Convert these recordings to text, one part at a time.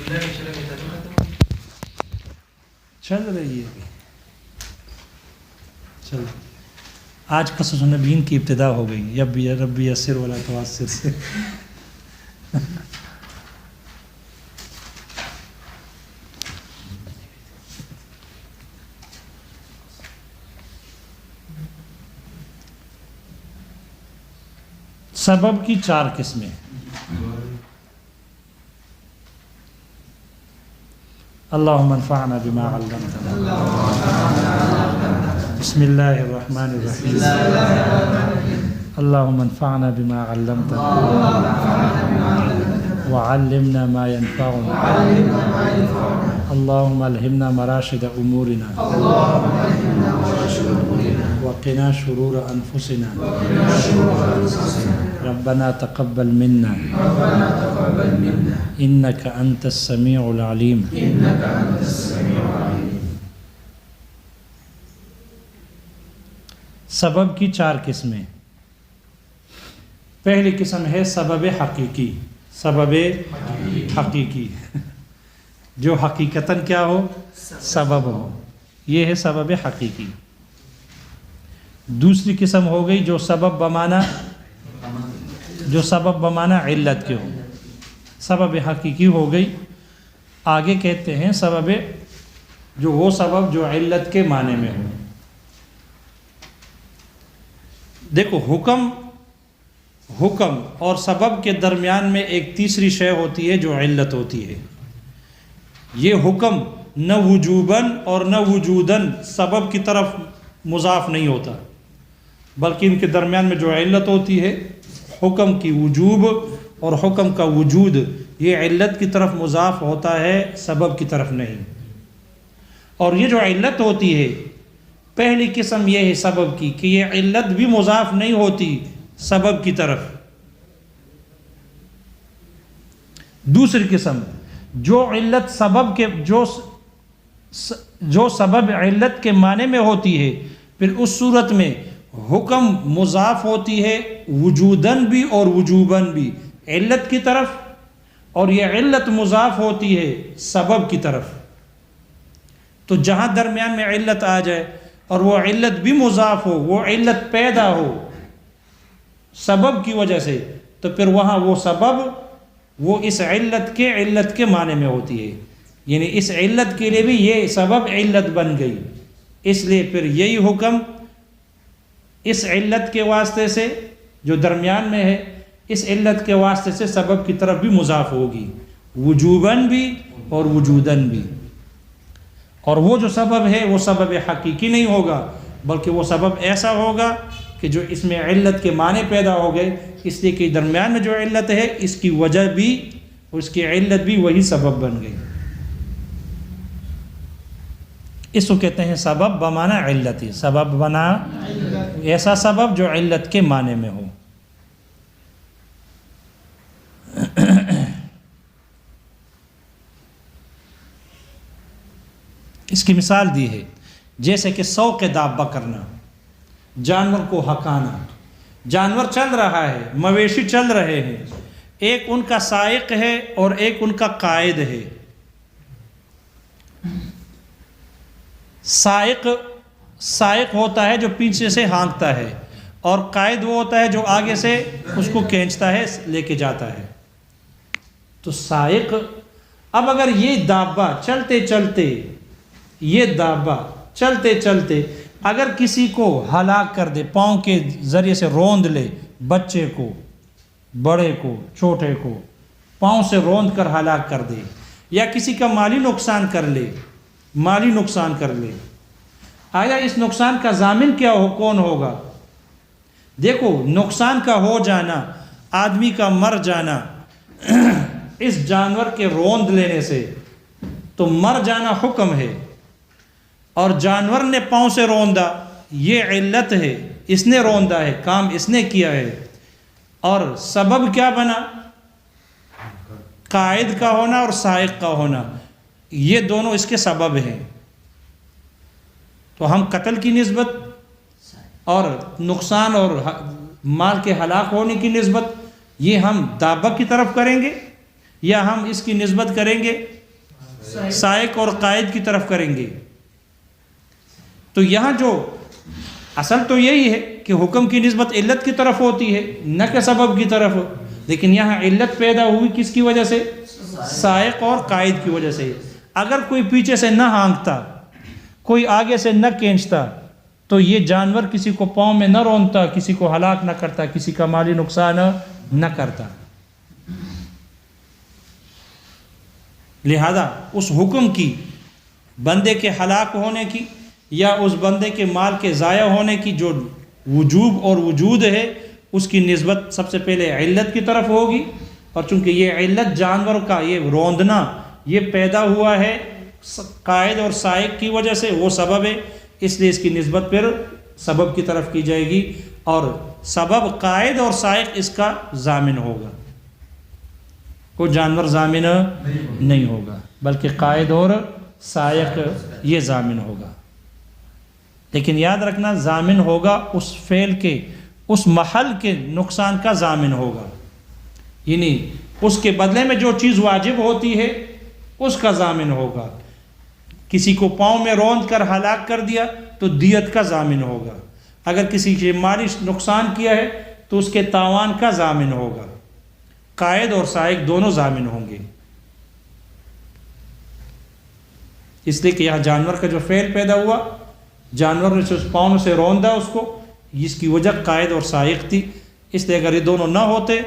چل رہی ہے چل آج قصص النبیین کی ابتدا ہو گئی. ربی یسر ولا تعسر سے. سبب کی 4 قسمیں. اللہم انفعنا بما علمتنا. بسم اللہ الرحمن الرحیم. اللہم انفعنا بما علمتنا وعلمنا ما ينفعنا. اللہم الہمنا مراشد امورنا وقنا شرور انفسنا. ربنا تقبل منا انك انت السمیع العلیم. سبب کی 4 قسمیں. پہلی قسم ہے سبب حقیقی. سبب حقیقی جو حقیقتاً کیا ہو؟ سبب ہو. یہ ہے سبب حقیقی. دوسری قسم ہو گئی جو سبب بمعنی علت کے ہو. سبب حقیقی ہو گئی. آگے کہتے ہیں سبب جو وہ سبب جو علت کے معنی میں ہو. دیکھو حکم اور سبب کے درمیان میں ایک تیسری شے ہوتی ہے جو علت ہوتی ہے. یہ حکم نہ وجوباً اور نہ وجوداً سبب کی طرف مضاف نہیں ہوتا، بلکہ ان کے درمیان میں جو علت ہوتی ہے حکم کی وجوب اور حکم کا وجود، یہ علت کی طرف مضاف ہوتا ہے، سبب کی طرف نہیں. اور یہ جو علت ہوتی ہے پہلی قسم یہ ہے سبب کی کہ یہ علت بھی مضاف نہیں ہوتی سبب کی طرف. دوسری قسم جو علت سبب کے جو سبب علت کے معنی میں ہوتی ہے، پھر اس صورت میں حکم مضاف ہوتی ہے وجوداً بھی اور وجوباً بھی علت کی طرف، اور یہ علت مضاف ہوتی ہے سبب کی طرف. تو جہاں درمیان میں علت آ جائے اور وہ علت بھی مضاف ہو، وہ علت پیدا ہو سبب کی وجہ سے، تو پھر وہاں وہ سبب وہ اس علت کے معنی میں ہوتی ہے. یعنی اس علت کے لیے بھی یہ سبب علت بن گئی. اس لیے پھر یہی حکم اس علت کے واسطے سے جو درمیان میں ہے، اس علت کے واسطے سے سبب کی طرف بھی مضاف ہوگی وجوباً بھی اور وجوداً بھی. اور وہ جو سبب ہے وہ سبب حقیقی نہیں ہوگا، بلکہ وہ سبب ایسا ہوگا کہ جو اس میں علت کے معنی پیدا ہو گئے، اس لیے کہ درمیان میں جو علت ہے اس کی وجہ بھی اس کی علت بھی وہی سبب بن گئی. اس کو کہتے ہیں سبب بمعنی علتی. سبب بنا ایسا سبب جو علت کے معنی میں ہو. اس کی مثال دی ہے جیسے کہ سوق دابہ کرنا، جانور کو ہکانا. جانور چل رہا ہے، مویشی چل رہے ہیں، ایک ان کا سائق ہے اور ایک ان کا قائد ہے. سائق ہوتا ہے جو پیچھے سے ہانکتا ہے، اور قائد وہ ہوتا ہے جو آگے سے اس کو کھینچتا ہے، لے کے جاتا ہے. تو سائق اب اگر یہ دابہ چلتے چلتے اگر کسی کو ہلاک کر دے، پاؤں کے ذریعے سے روند لے، بچے کو، بڑے کو، چھوٹے کو پاؤں سے روند کر ہلاک کر دے، یا کسی کا مالی نقصان کر لے، آیا اس نقصان کا ضامن کون ہوگا؟ دیکھو، نقصان کا ہو جانا، آدمی کا مر جانا اس جانور کے روند لینے سے، تو مر جانا حکم ہے، اور جانور نے پاؤں سے روندا یہ علت ہے، اس نے روندا ہے، کام اس نے کیا ہے. اور سبب کیا بنا؟ قائد کا ہونا اور سائق کا ہونا، یہ دونوں اس کے سبب ہیں. تو ہم قتل کی نسبت اور نقصان اور مال کے ہلاک ہونے کی نسبت یہ ہم دابہ کی طرف کریں گے، یا ہم اس کی نسبت کریں گے سائق اور قائد کی طرف کریں گے. تو یہاں جو اصل تو یہی ہے کہ حکم کی نسبت علت کی طرف ہوتی ہے نہ کہ سبب کی طرف، لیکن یہاں علت پیدا ہوئی کس کی وجہ سے؟ سائق اور قائد کی وجہ سے. اگر کوئی پیچھے سے نہ ہانکتا، کوئی آگے سے نہ کھینچتا، تو یہ جانور کسی کو پاؤں میں نہ رونتا، کسی کو ہلاک نہ کرتا، کسی کا مالی نقصان نہ کرتا. لہذا اس حکم کی بندے کے ہلاک ہونے کی یا اس بندے کے مال کے ضائع ہونے کی جو وجوب اور وجود ہے، اس کی نسبت سب سے پہلے علت کی طرف ہوگی. اور چونکہ یہ علت جانور کا یہ روندنا یہ پیدا ہوا ہے قائد اور سائق کی وجہ سے، وہ سبب ہے، اس لیے اس کی نسبت پھر سبب کی طرف کی جائے گی. اور سبب قائد اور سائق اس کا ضامن ہوگا، کوئی جانور ضامن نہیں ہوگا، بلکہ قائد اور سائق یہ ضامن ہوگا. لیکن یاد رکھنا ضامن ہوگا اس فعل کے، اس محل کے نقصان کا ضامن ہوگا، یعنی اس کے بدلے میں جو چیز واجب ہوتی ہے اس کا ضامن ہوگا. کسی کو پاؤں میں روند کر ہلاک کر دیا تو دیت کا ضامن ہوگا. اگر کسی کے مالی نقصان کیا ہے تو اس کے تاوان کا ضامن ہوگا. قائد اور سائق دونوں ضامن ہوں گے. اس لیے کہ یہاں جانور کا جو فعل پیدا ہوا، جانور نے اس پاؤں سے روندا اس کو، اس کی وجہ قائد اور سائق تھی. اس لیے اگر یہ دونوں نہ ہوتے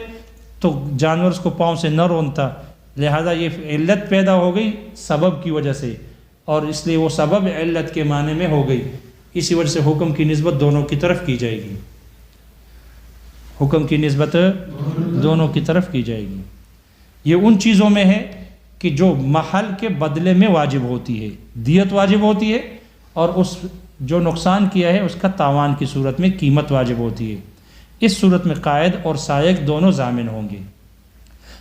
تو جانور اس کو پاؤں سے نہ رونتا. لہذا یہ علت پیدا ہو گئی سبب کی وجہ سے، اور اس لیے وہ سبب علت کے معنی میں ہو گئی. اسی وجہ سے حکم کی نسبت دونوں کی طرف کی جائے گی، حکم کی نسبت دونوں کی طرف کی جائے گی. یہ ان چیزوں میں ہے کہ جو محل کے بدلے میں واجب ہوتی ہے، دیت واجب ہوتی ہے، اور اس جو نقصان کیا ہے اس کا تاوان کی صورت میں قیمت واجب ہوتی ہے. اس صورت میں قائد اور سائق دونوں ضامن ہوں گے.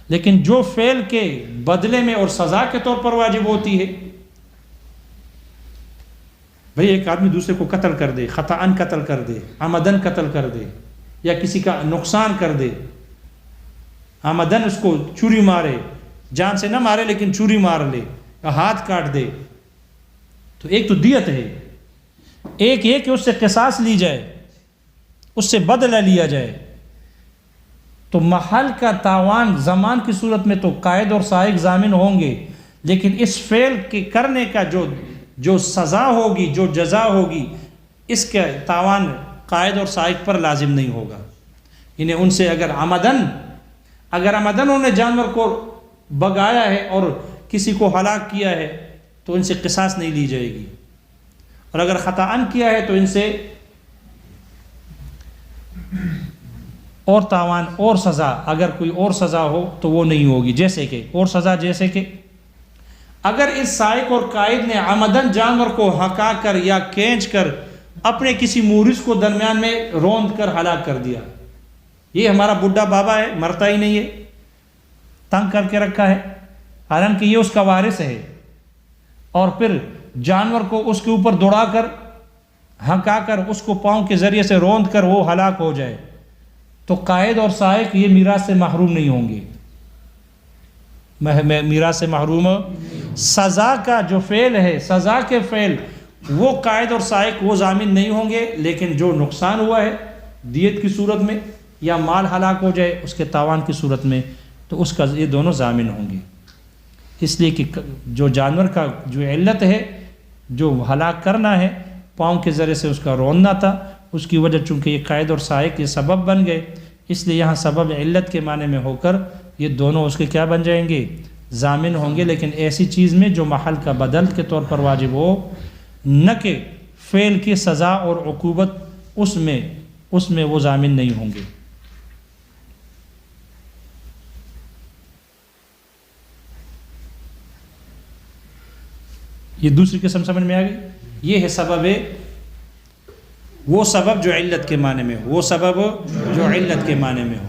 لیکن جو فعل کے بدلے میں اور سزا کے طور پر واجب ہوتی ہے، بھئی ایک آدمی دوسرے کو قتل کر دے، خطأً قتل کر دے، عمدن قتل کر دے، یا کسی کا نقصان کر دے، عمدن اس کو چھری مارے، جان سے نہ مارے لیکن چھری مار لے یا ہاتھ کاٹ دے، تو ایک تو دیت ہے، ایک یہ کہ اس سے قصاص لی جائے، اس سے بدلہ لیا جائے. تو محل کا تاوان زمان کی صورت میں تو قائد اور سائق ضامن ہوں گے، لیکن اس فعل کے کرنے کا جو سزا ہوگی، جو جزا ہوگی، اس کا تاوان قائد اور سائق پر لازم نہیں ہوگا. انہیں ان سے اگر عمدن انہوں نے جانور کو بگایا ہے اور کسی کو ہلاک کیا ہے تو ان سے قصاص نہیں لی جائے گی، اور اگر خطأً کیا ہے تو ان سے اور تاوان اور سزا، اگر کوئی اور سزا ہو تو وہ نہیں ہوگی. جیسے کہ اور سزا، جیسے کہ اگر اس سائق اور قائد نے عمدن جانور کو ہکا کر یا کھینچ کر اپنے کسی مورث کو درمیان میں روند کر ہلاک کر دیا، یہ ہمارا بڈھا بابا ہے، مرتا ہی نہیں ہے، تنگ کر کے رکھا ہے، حالانکہ یہ اس کا وارث ہے، اور پھر جانور کو اس کے اوپر دوڑا کر ہکا کر اس کو پاؤں کے ذریعے سے روند کر وہ ہلاک ہو جائے، تو قائد اور سائق یہ میراث سے محروم نہیں ہوں گے، میراث سے محروم. سزا کا جو فعل ہے، سزا کے فعل، وہ قائد اور سائق وہ ضامن نہیں ہوں گے، لیکن جو نقصان ہوا ہے دیت کی صورت میں یا مال ہلاک ہو جائے اس کے تاوان کی صورت میں، تو اس کا یہ دونوں ضامن ہوں گے. اس لیے کہ جو جانور کا جو علت ہے، جو ہلاک کرنا ہے، پاؤں کے ذریعے سے اس کا روننا تھا، اس کی وجہ چونکہ یہ قائد اور سائق یہ سبب بن گئے، اس لیے یہاں سبب علت کے معنی میں ہو کر یہ دونوں اس کے کیا بن جائیں گے؟ ضامن ہوں گے. لیکن ایسی چیز میں جو محل کا بدل کے طور پر واجب ہو، نہ کہ فعل کی سزا اور عقوبت، اس میں وہ ضامن نہیں ہوں گے. یہ دوسری قسم سمجھ میں آ گئی. یہ ہے سبب، وہ سبب جو علت کے معنی میں ہو، وہ سبب جو علت کے معنی میں ہو.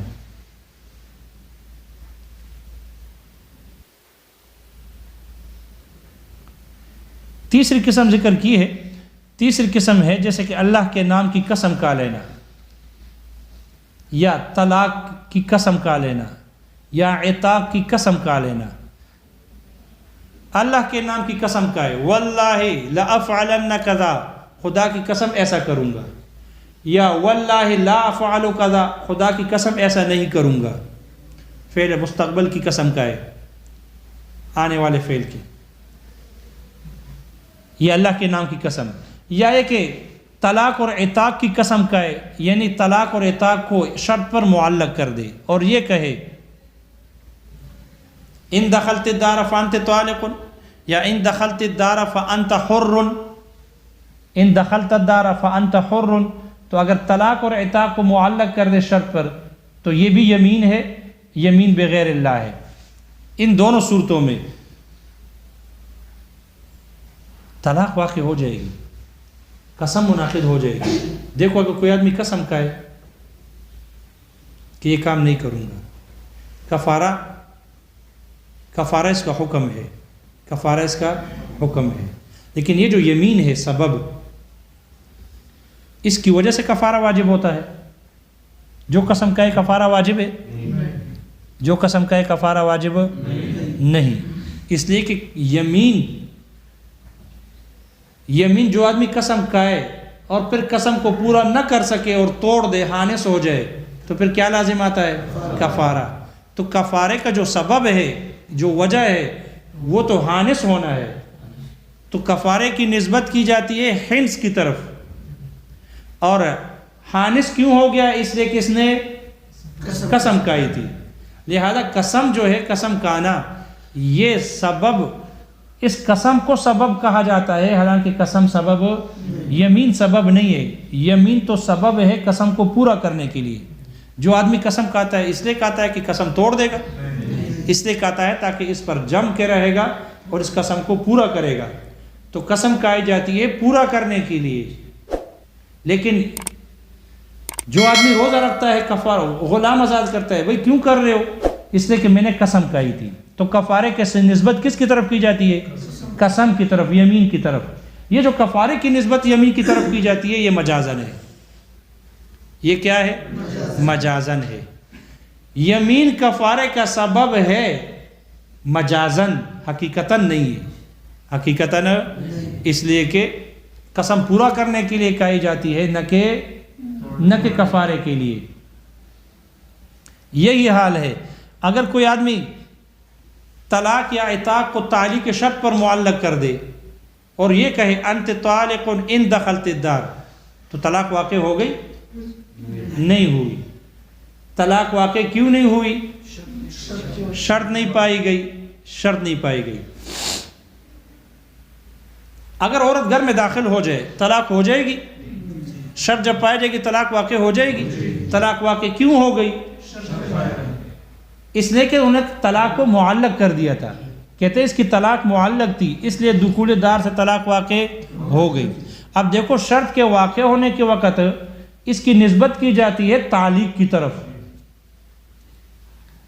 تیسری قسم ذکر کی ہے. تیسری قسم ہے جیسے کہ اللہ کے نام کی قسم کھا لینا، یا طلاق کی قسم کھا لینا، یا عتاق کی قسم کھا لینا. اللہ کے نام کی قسم کھائے، واللہ لأفعلن کذا، خدا کی قسم ایسا کروں گا، یا واللہ لا افعل کذا، خدا کی قسم ایسا نہیں کروں گا، فعل مستقبل کی قسم کھائے، آنے والے فعل کی، یہ اللہ کے نام کی قسم، یا یہ کہ طلاق اور عتاق کی قسم کھائے، یعنی طلاق اور عتاق کو شرط پر معلق کر دے اور یہ کہے ان دخلت الدار فانت طالق، یا ان دخلت الدار فانت حر، ان دخلت الدار فانت حر، تو اگر طلاق اور عتاق کو معلق کر دے شرط پر تو یہ بھی یمین ہے، یمین بغیر اللہ ہے۔ ان دونوں صورتوں میں طلاق واقع ہو جائے گی، قسم منعقد ہو جائے گی۔ دیکھو اگر کوئی آدمی قسم کھائے کہ یہ کام نہیں کروں گا، کفارہ اس کا حکم ہے، کفارہ اس کا حکم ہے، لیکن یہ جو یمین ہے سبب، اس کی وجہ سے کفارہ واجب ہوتا ہے۔ جو قسم کھائے کفارہ واجب ہے، جو قسم کھائے کفارہ واجب نہیں، اس لیے کہ یمین جو آدمی قسم کھائے اور پھر قسم کو پورا نہ کر سکے اور توڑ دے، حانث ہو جائے، تو پھر کیا لازم آتا ہے؟ کفارہ۔ تو کفارے کا جو سبب ہے، جو وجہ ہے، وہ تو حانث ہونا ہے، تو کفارے کی نسبت کی جاتی ہے حنث کی طرف، اور حانث کیوں ہو گیا؟ اس لیے کہ اس نے قسم کھائی تھی، لہذا قسم جو ہے، قسم کھانا، یہ سبب، اس قسم کو سبب کہا جاتا ہے، حالانکہ قسم سبب، یمین سبب نہیں ہے، یمین تو سبب ہے قسم کو پورا کرنے کے لیے۔ جو آدمی قسم کھاتا ہے اس لیے کہتا ہے کہ قسم توڑ دے گا، اس لیے کہتا ہے تاکہ اس پر جم کے رہے گا اور اس قسم کو پورا کرے گا، تو قسم کھائی جاتی ہے پورا کرنے کے لیے۔ لیکن جو آدمی روزہ رکھتا ہے، کفارہ، غلام آزاد کرتا ہے، بھئی کیوں کر رہے ہو؟ اس لیے کہ میں نے قسم کھائی تھی، تو کفارے کے نسبت کس کی طرف کی جاتی ہے؟ قسم کی طرف، یمین کی طرف۔ یہ جو کفارے کی نسبت یمین کی طرف کی جاتی ہے، یہ مجازن ہے۔ یہ کیا ہے؟ مجازن ہے۔ یمین کفارے کا سبب ہے مجازن، حقیقتاً نہیں ہے، حقیقتاً، اس لیے کہ قسم پورا کرنے کے لیے کہی جاتی ہے، نہ کہ کفارے کے لیے۔ یہی حال ہے اگر کوئی آدمی طلاق یا عتاق کو تعلیق شرط پر معلق کر دے اور یہ کہے انت طالق ان دخلت الدار، تو طلاق واقع ہو گئی؟ نہیں ہوئی۔ طلاق واقع کیوں نہیں ہوئی؟ شرط نہیں پائی گئی، شرط نہیں پائی گئی۔ اگر عورت گھر میں داخل ہو جائے طلاق ہو جائے گی؟ شرط جب پائی جائے گی طلاق واقع ہو جائے گی۔ طلاق واقع کیوں ہو گئی؟ اس لیے کہ انہیں طلاق کو معلق کر دیا تھا، کہتے ہیں اس کی طلاق معلق تھی، اس لیے دخول دار سے طلاق واقع ہو گئی۔ اب دیکھو شرط کے واقع ہونے کے وقت اس کی نسبت کی جاتی ہے تعلیق کی طرف،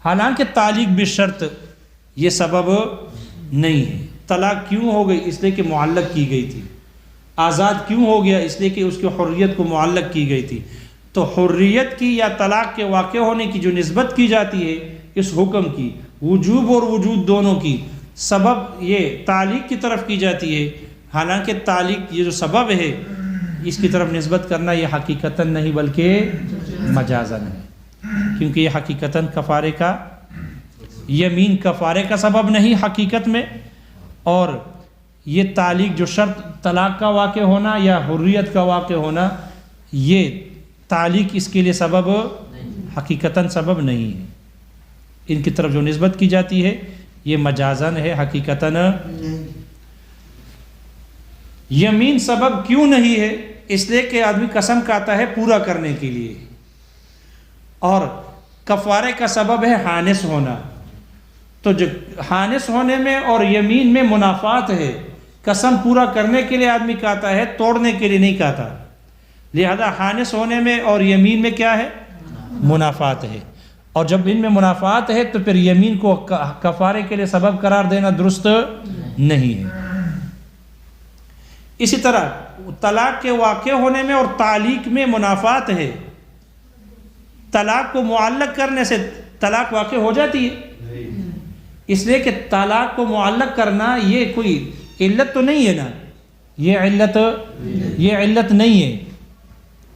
حالانکہ تعلیق بالشرط یہ سبب نہیں ہے۔ طلاق کیوں ہو گئی؟ اس لیے کہ معلق کی گئی تھی۔ آزاد کیوں ہو گیا؟ اس لیے کہ اس کی حریت کو معلق کی گئی تھی۔ تو حریت کی یا طلاق کے واقع ہونے کی جو نسبت کی جاتی ہے اس حکم کی، وجوب اور وجود دونوں کی، سبب یہ تعلیق کی طرف کی جاتی ہے، حالانکہ تعلیق یہ جو سبب ہے اس کی طرف نسبت کرنا یہ حقیقتاً نہیں بلکہ مجازن ہے، کیونکہ یہ حقیقتاً کفارے کا، یمین کفارے کا سبب نہیں حقیقت میں، اور یہ تعلیق جو شرط طلاق کا واقع ہونا یا حریت کا واقع ہونا، یہ تعلیق اس کے لیے سبب حقیقتاً سبب نہیں ہے۔ ان کی طرف جو نسبت کی جاتی ہے یہ مجازن ہے، حقیقتاً۔ یمین سبب کیوں نہیں ہے؟ اس لیے کہ آدمی قسم کھاتا ہے پورا کرنے کے لیے، اور کفارے کا سبب ہے حانث ہونا۔ تو جو حانث ہونے میں اور یمین میں منافات ہے، قسم پورا کرنے کے لیے آدمی کہتا ہے، توڑنے کے لیے نہیں کہتا، لہذا حانث ہونے میں اور یمین میں کیا ہے؟ منافات ہے، اور جب ان میں منافات ہے تو پھر یمین کو کفارے کے لیے سبب قرار دینا درست نہیں ہے۔ اسی طرح طلاق کے واقع ہونے میں اور تعلیق میں منافات ہے۔ طلاق کو معلق کرنے سے طلاق واقع ہو جاتی ہے؟ اس لیے کہ طلاق کو معلق کرنا یہ کوئی علت تو نہیں ہے نا، یہ علت نہیں ہے.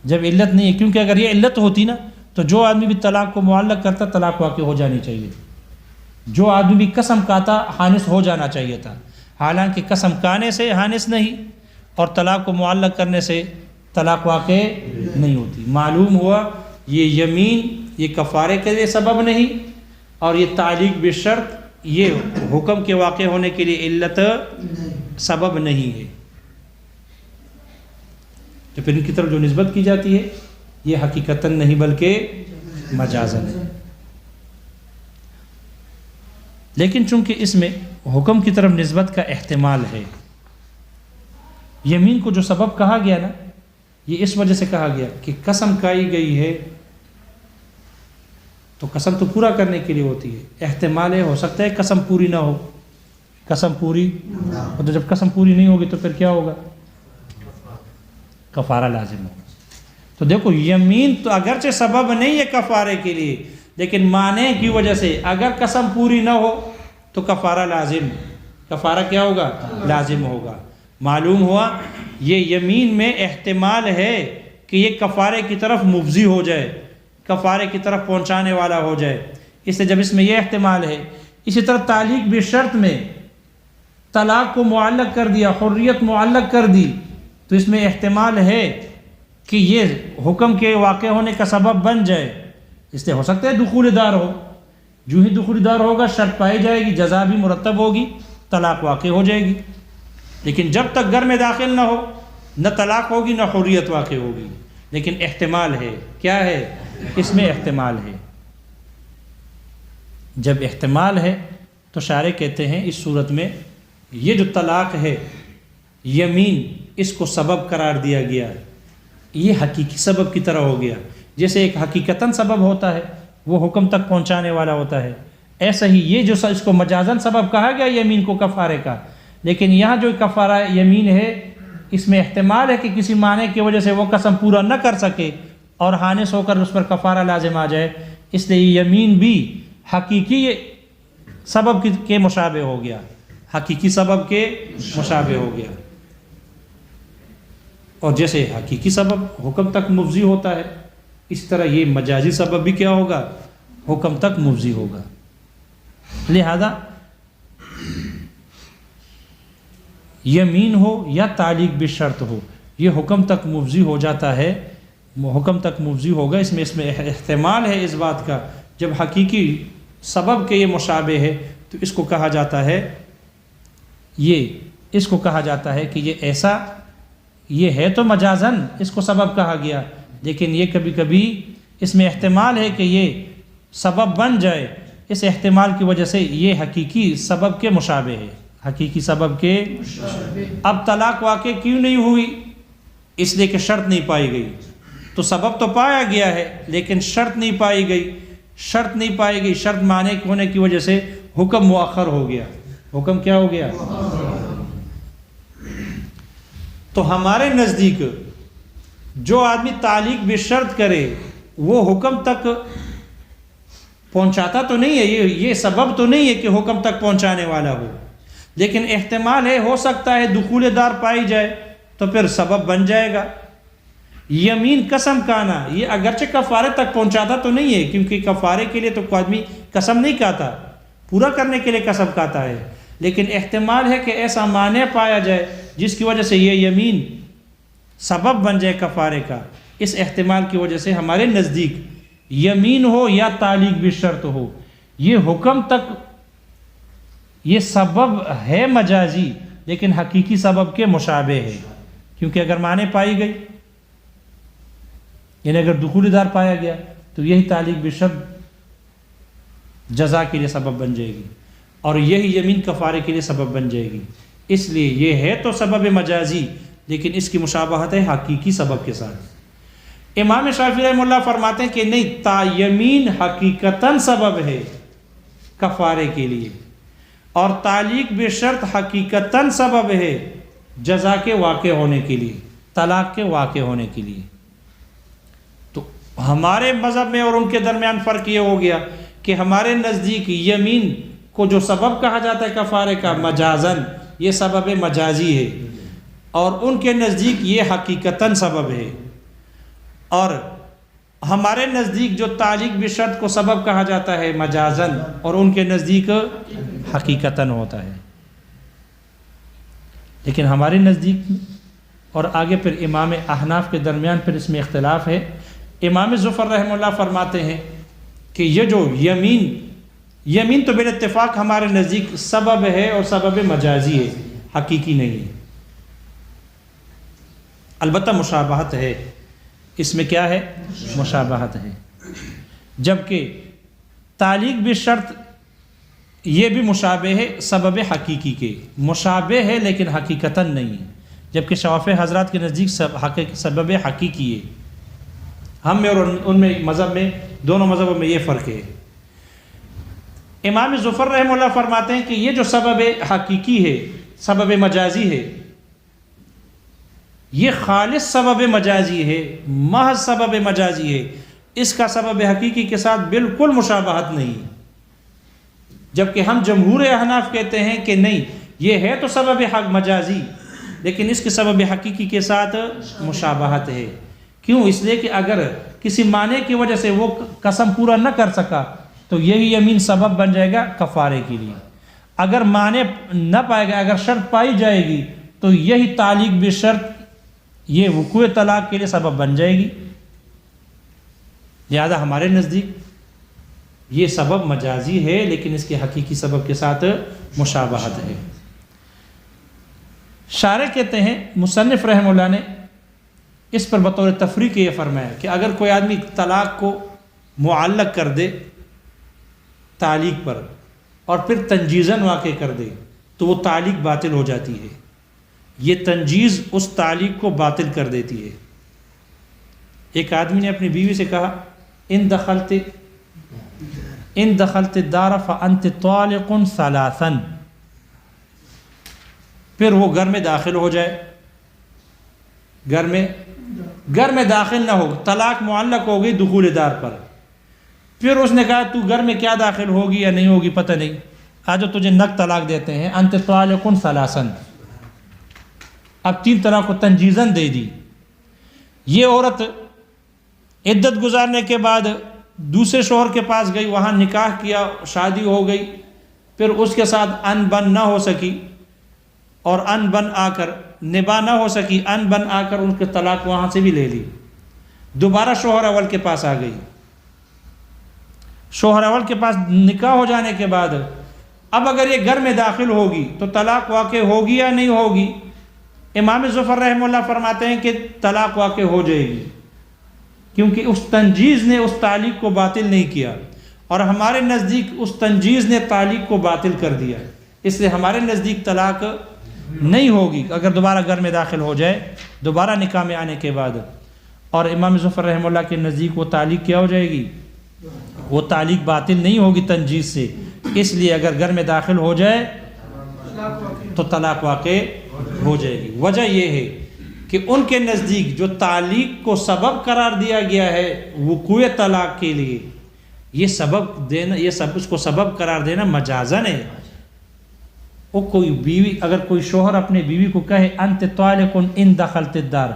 جب علت نہیں ہے، کیونکہ اگر یہ علت ہوتی نا تو جو آدمی بھی طلاق کو معلق کرتا طلاق واقع ہو جانی چاہیے. جو آدمی بھی قسم کھاتا حانث ہو جانا چاہیے تھا. حالانکہ قسم کھانے سے حانث نہیں اور طلاق کو معلق کرنے سے طلاق واقع نہیں ہوتی. معلوم ہوا یہ یمین یہ کفارے کے لیے سبب نہیں، اور یہ تعلیق بالشرط یہ حکم کے واقع ہونے کے لیے علت سبب نہیں ہے. تو پھر ان کی طرف جو نسبت کی جاتی ہے یہ حقیقتاً نہیں بلکہ مجازاً ہے. لیکن چونکہ اس میں حکم کی طرف نسبت کا احتمال ہے، یمین کو جو سبب کہا گیا نا یہ اس وجہ سے کہا گیا کہ قسم کھائی گئی ہے تو قسم تو پورا کرنے کے لیے ہوتی ہے. احتمال ہے ہو سکتا ہے قسم پوری نہ ہو، قسم پوری تو جب قسم پوری نہیں ہوگی تو پھر کیا ہوگا؟ کفارہ لازم ہوگا. تو دیکھو یمین تو اگرچہ سبب نہیں ہے کفارے کے لیے، لیکن معنی کی وجہ سے اگر قسم پوری نہ ہو تو کفارہ لازم، کفارہ کیا ہوگا؟ لازم ہوگا. معلوم ہوا یہ یمین میں احتمال ہے کہ یہ کفارے کی طرف مفضی ہو جائے، کفارے کی طرف پہنچانے والا ہو جائے. اس لیے جب اس میں یہ احتمال ہے، اسی طرح تعلیق بالشرط میں طلاق کو معلق کر دیا، حریت معلق کر دی، تو اس میں احتمال ہے کہ یہ حکم کے واقع ہونے کا سبب بن جائے. اس لیے ہو سکتا ہے دخول دار ہو، جو ہی دخول دار ہوگا شرط پائی جائے گی، جزا بھی مرتب ہوگی، طلاق واقع ہو جائے گی. لیکن جب تک گھر میں داخل نہ ہو نہ طلاق ہوگی نہ حریت واقع ہوگی. لیکن احتمال ہے، کیا ہے؟ اس میں احتمال ہے. جب احتمال ہے تو شارع کہتے ہیں اس صورت میں یہ جو طلاق ہے یمین اس کو سبب قرار دیا گیا، یہ حقیقی سبب کی طرح ہو گیا. جیسے ایک حقیقتاً سبب ہوتا ہے وہ حکم تک پہنچانے والا ہوتا ہے، ایسا ہی یہ جو اس کو مجازاً سبب کہا گیا یمین کو کفارے کا، لیکن یہاں جو کفارہ یمین ہے اس میں احتمال ہے کہ کسی معنی کی وجہ سے وہ قسم پورا نہ کر سکے اور حانث ہو کر اس پر کفارہ لازم آ جائے. اس لیے یہ یمین بھی حقیقی سبب کے مشابہ ہو گیا، حقیقی سبب کے مشابہ ہو گیا. اور جیسے حقیقی سبب حکم تک مفضی ہوتا ہے، اس طرح یہ مجازی سبب بھی کیا ہوگا؟ حکم تک مفضی ہوگا. لہذا یمین ہو یا تعلیق بالشرط ہو یہ حکم تک مفضی ہو جاتا ہے، حکم تک مفضی ہوگا. اس میں احتمال ہے اس بات کا، جب حقیقی سبب کے یہ مشابہ ہے تو اس کو کہا جاتا ہے اس کو کہا جاتا ہے کہ یہ ایسا یہ ہے تو مجازاً اس کو سبب کہا گیا، لیکن یہ کبھی کبھی اس میں احتمال ہے کہ یہ سبب بن جائے. اس احتمال کی وجہ سے یہ حقیقی سبب کے مشابہ ہے، حقیقی سبب کے. اب طلاق واقع کیوں نہیں ہوئی؟ اس لیے کہ شرط نہیں پائی گئی. تو سبب تو پایا گیا ہے لیکن شرط نہیں پائی گئی، شرط نہیں پائی گئی. شرط مانے ہونے کی وجہ سے حکم مؤخر ہو گیا. حکم کیا ہو گیا؟ تو ہمارے نزدیک جو آدمی تعلیق بالشرط کرے وہ حکم تک پہنچاتا تو نہیں ہے، یہ سبب تو نہیں ہے کہ حکم تک پہنچانے والا ہو، لیکن احتمال ہے ہو سکتا ہے دخول دار پائی جائے تو پھر سبب بن جائے گا. یمین قسم کھانا یہ اگرچہ کفارے تک پہنچاتا تو نہیں ہے، کیونکہ کفارے کے لیے تو کوئی آدمی قسم نہیں کھاتا، پورا کرنے کے لیے قسم کھاتا ہے، لیکن احتمال ہے کہ ایسا معنی پایا جائے جس کی وجہ سے یہ یمین سبب بن جائے کفارے کا. اس احتمال کی وجہ سے ہمارے نزدیک یمین ہو یا تعلیق بالشرط ہو یہ حکم تک یہ سبب ہے مجازی لیکن حقیقی سبب کے مشابہ ہے. کیونکہ اگر معنی پائی گئی یعنی اگر دخول دار پایا گیا تو یہی تعلیق بالشرط جزا کے لیے سبب بن جائے گی اور یہی یمین کفارے کے لیے سبب بن جائے گی. اس لیے یہ ہے تو سبب مجازی لیکن اس کی مشابہت ہے حقیقی سبب کے ساتھ. امام شافعی رحمہ اللہ فرماتے ہیں کہ نہیں، یمین حقیقتاً سبب ہے کفارے کے لیے اور تعلیق بالشرط حقیقتاً سبب ہے جزا کے واقع ہونے کے لیے، طلاق کے واقع ہونے کے لیے. تو ہمارے مذہب میں اور ان کے درمیان فرق یہ ہو گیا کہ ہمارے نزدیک یمین کو جو سبب کہا جاتا ہے کفارے کا مجازن، یہ سبب مجازی ہے، اور ان کے نزدیک یہ حقیقتاً سبب ہے، اور ہمارے نزدیک جو تعلیق بشرط کو سبب کہا جاتا ہے مجازن، اور ان کے نزدیک حقیقتاً ہوتا ہے۔ لیکن ہمارے نزدیک اور آگے پھر امام احناف کے درمیان پھر اس میں اختلاف ہے۔ امام ظفر رحمہ اللہ فرماتے ہیں کہ یہ جو یمین تو بالاتفاق ہمارے نزدیک سبب ہے، اور سبب مجازی ہے، حقیقی نہیں ہے، البتہ مشابہت ہے، اس میں کیا ہے؟ مشابہت ہے۔ جبکہ تعلیق بالشرط یہ بھی مشابہ ہے سبب حقیقی کے، مشابہ ہے لیکن حقیقتاً نہیں ہے، جبکہ شوافی حضرات کے نزدیک سبب حقیقی ہے۔ ہم میں اور ان میں مذہب میں، دونوں مذہبوں میں یہ فرق ہے۔ امام ظفر رحمہ اللہ فرماتے ہیں کہ یہ جو سبب حقیقی ہے، سبب مجازی ہے، یہ خالص سبب مجازی ہے، محض سبب مجازی ہے، اس کا سبب حقیقی کے ساتھ بالکل مشابہت نہیں، جبکہ ہم جمہور احناف کہتے ہیں کہ نہیں، یہ ہے تو سبب حق مجازی، لیکن اس کے سبب حقیقی کے ساتھ مشابہت ہے۔ کیوں؟ اس لیے کہ اگر کسی معنی کی وجہ سے وہ قسم پورا نہ کر سکا تو یہی یمین سبب بن جائے گا کفارے کے لیے۔ اگر معنی نہ پائے گا، اگر شرط پائی جائے گی تو یہی تعلیق بشرط یہ وقوع طلاق کے لیے سبب بن جائے گی۔ لہذا ہمارے نزدیک یہ سبب مجازی ہے، لیکن اس کے حقیقی سبب کے ساتھ مشابہت ہے۔ شارح کہتے ہیں، مصنف رحمہ اللہ نے اس پر بطور تفریق یہ فرمایا کہ اگر کوئی آدمی طلاق کو معلق کر دے تعلیق پر اور پھر تنجیزاً واقع کر دے تو وہ تعلیق باطل ہو جاتی ہے، یہ تنجیز اس تعلیق کو باطل کر دیتی ہے۔ ایک آدمی نے اپنی بیوی سے کہا ان دخلت الدار فانت طالق ثلاثا، پھر وہ گھر میں داخل ہو جائے، گھر میں داخل نہ ہو، طلاق معلق ہو گئی دخول دار پر، پھر اس نے کہا تو گھر میں کیا داخل ہوگی یا نہیں ہوگی پتہ نہیں، آج تجھے نق طلاق دیتے ہیں، انت طالق ثلاثا، اب 3 طلاق کو تنجیزاً دے دی۔ یہ عورت عدت گزارنے کے بعد دوسرے شوہر کے پاس گئی، وہاں نکاح کیا، شادی ہو گئی، پھر اس کے ساتھ ان بن نہ ہو سکی، اور ان بن آ کر نباہ نہ ہو سکی، ان بن آ کر ان کے طلاق وہاں سے بھی لے لی، دوبارہ شوہر اول کے پاس آ گئی۔ شوہر اول کے پاس نکاح ہو جانے کے بعد اب اگر یہ گھر میں داخل ہوگی تو طلاق واقع ہوگی یا نہیں ہوگی؟ امام ظفر رحمہ اللہ فرماتے ہیں کہ طلاق واقع ہو جائے گی، کیونکہ اس تنجیز نے اس تعلیق کو باطل نہیں کیا، اور ہمارے نزدیک اس تنجیز نے تعلیق کو باطل کر دیا، اس لیے ہمارے نزدیک طلاق نہیں ہوگی اگر دوبارہ گھر میں داخل ہو جائے دوبارہ نکاح میں آنے کے بعد۔ اور امام ظفر رحمہ اللہ کے نزدیک وہ تعلیق کیا ہو جائے گی؟ وہ تعلیق باطل نہیں ہوگی تنجیز سے، اس لیے اگر گھر میں داخل ہو جائے تو طلاق واقع ہو جائے گی۔ وجہ یہ ہے کہ ان کے نزدیک جو تعلیق کو سبب قرار دیا گیا ہے وقوع طلاق کے لیے، یہ سبب دینا، اس کو سبب قرار دینا مجازن ہے۔ وہ کوئی بیوی، اگر کوئی شوہر اپنے بیوی کو کہے انت طالق ان دخلت الدار،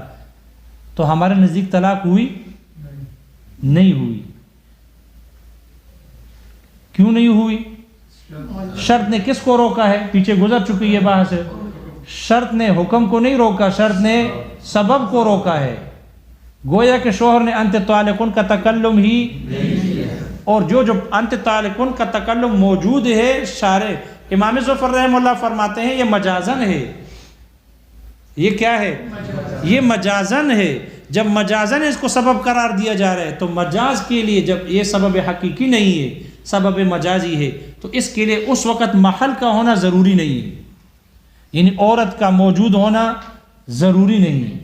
تو ہمارے نزدیک طلاق ہوئی؟ نہیں ہوئی۔ کیوں نہیں ہوئی؟ شرط نے کس کو روکا ہے؟ پیچھے گزر چکی ہے بحث، شرط نے حکم کو نہیں روکا، شرط نے سبب کو روکا ہے۔ گویا کہ شوہر نے انت طالقن کا تکلم ہی، اور جو انت طالقن کا تکلم موجود ہے، شارع امام ظفر رحمہ اللہ فرماتے ہیں یہ مجازن ہے۔ یہ کیا ہے؟ یہ مجازن ہے۔ جب مجازن اس کو سبب قرار دیا جا رہا ہے تو مجاز کے لیے، جب یہ سبب حقیقی نہیں ہے، سبب مجازی ہے، تو اس کے لیے اس وقت محل کا ہونا ضروری نہیں ہے، یعنی عورت کا موجود ہونا ضروری نہیں ہے۔